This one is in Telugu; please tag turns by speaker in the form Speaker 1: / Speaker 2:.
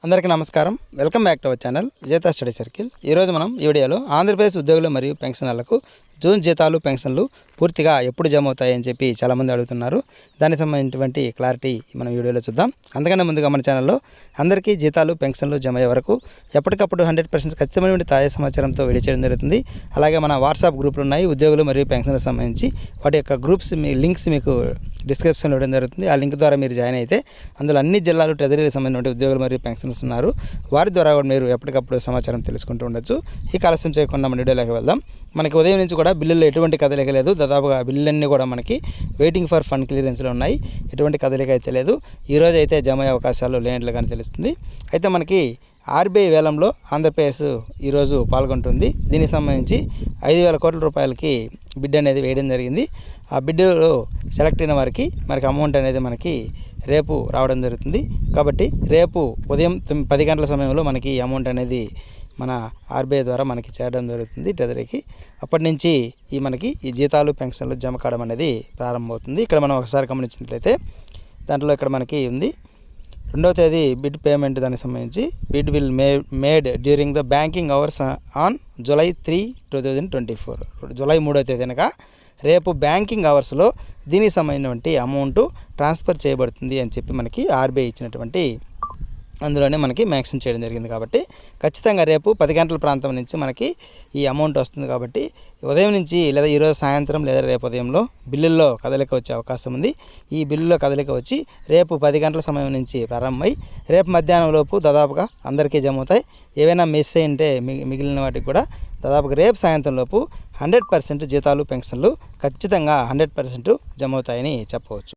Speaker 1: అందరికీ నమస్కారం. Welcome back to our channel విజేత స్టడీ సర్కిల్. ఈరోజు మనం ఈ వీడియోలో ఆంధ్రప్రదేశ్ ఉద్యోగులు మరియు పెన్షనర్లకు జూన్ జీతాలు పెన్షన్లు పూర్తిగా ఎప్పుడు జమ అవుతాయని చెప్పి చాలామంది అడుగుతున్నారు. దానికి సంబంధించినటువంటి క్లారిటీ మనం వీడియోలో చూద్దాం. అందుకనే ముందుగా మన ఛానల్లో అందరికీ జీతాలు పెన్షన్లు జమ అయ్యే వరకు ఎప్పటికప్పుడు 100% ఖచ్చితమైన తాజా సమాచారంతో వీడియో చేయడం జరుగుతుంది. అలాగే మన వాట్సాప్ గ్రూపులు ఉన్నాయి ఉద్యోగులు మరియు పెన్షన్లకు సంబంధించి. వాటి యొక్క గ్రూప్స్ లింక్స్ మీకు డిస్క్రిప్షన్లో ఇవ్వడం జరుగుతుంది. ఆ లింక్ ద్వారా మీరు జాయిన్ అయితే అందులో అన్ని జిల్లాలు ట్రెజరీకి సంబంధించిన ఉద్యోగులు మరియు పెన్షన్స్ ఉన్నారు. వారి ద్వారా కూడా మీరు ఎప్పటికప్పుడు సమాచారం తెలుసుకుంటూ ఉండొచ్చు. ఈ ఆలస్యం చేయకుండా మన వీడియోలోకి వెళ్దాం. మనకి ఉదయం నుంచి కూడా బిల్లుల్లో ఎటువంటి కదలిక లేదు. దాదాపుగా బిల్లులన్నీ కూడా మనకి వెయిటింగ్ ఫర్ ఫండ్ క్లియరెన్స్లో ఉన్నాయి. ఎటువంటి కదలిక అయితే లేదు. ఈరోజు అయితే జమ అయ్యే అవకాశాలు లేనట్లుగానే తెలుస్తుంది. అయితే మనకి ఆర్బీఐ వేలంలో ఆంధ్రప్రదేశ్ ఈరోజు పాల్గొంటుంది. దీనికి సంబంధించి 5,000 కోట్ల రూపాయలకి బిడ్ అనేది వేయడం జరిగింది. ఆ బిడ్లో సెలెక్ట్ అయిన వారికి మనకి అమౌంట్ అనేది మనకి రేపు రావడం జరుగుతుంది. కాబట్టి రేపు ఉదయం 10 గంటల సమయంలో మనకి అమౌంట్ అనేది మన ఆర్బీఐ ద్వారా మనకి చేరడం జరుగుతుంది ట్రెజరీకి. అప్పటి నుంచి మనకి ఈ జీతాలు పెన్షన్లు జమ కావడం అనేది ప్రారంభమవుతుంది. ఇక్కడ మనం ఒకసారి గమనించినట్లయితే దాంట్లో ఇక్కడ మనకి ఉంది 2వ తేదీ బిడ్ పేమెంట్. దానికి సంబంధించి bid will made during the banking hours on July 3, 2024. July 3వ తేదీ అనగా రేపు బ్యాంకింగ్ అవర్స్లో దీనికి సంబంధించినటువంటి అమౌంట్ ట్రాన్స్ఫర్ చేయబడుతుంది అని చెప్పి మనకి ఆర్బీఐ ఇచ్చినటువంటి అందులోనే మనకి మ్యాక్సిన్ చేయడం జరిగింది. కాబట్టి ఖచ్చితంగా రేపు 10 గంటల ప్రాంతం నుంచి మనకి ఈ అమౌంట్ వస్తుంది. కాబట్టి ఉదయం నుంచి లేదా ఈరోజు సాయంత్రం లేదా రేపు ఉదయంలో బిల్లుల్లో కదలిక వచ్చే అవకాశం ఉంది. ఈ బిల్లులో కదలిక వచ్చి రేపు 10 గంటల సమయం నుంచి ప్రారంభమై రేపు మధ్యాహ్నం లోపు దాదాపుగా అందరికీ జమ అవుతాయి. ఏవైనా మిస్ అయింటే మిగిలిన వాటికి కూడా దాదాపుగా రేపు సాయంత్రం లోపు 100% జీతాలు పెన్షన్లు ఖచ్చితంగా 100% జమ అవుతాయని చెప్పవచ్చు.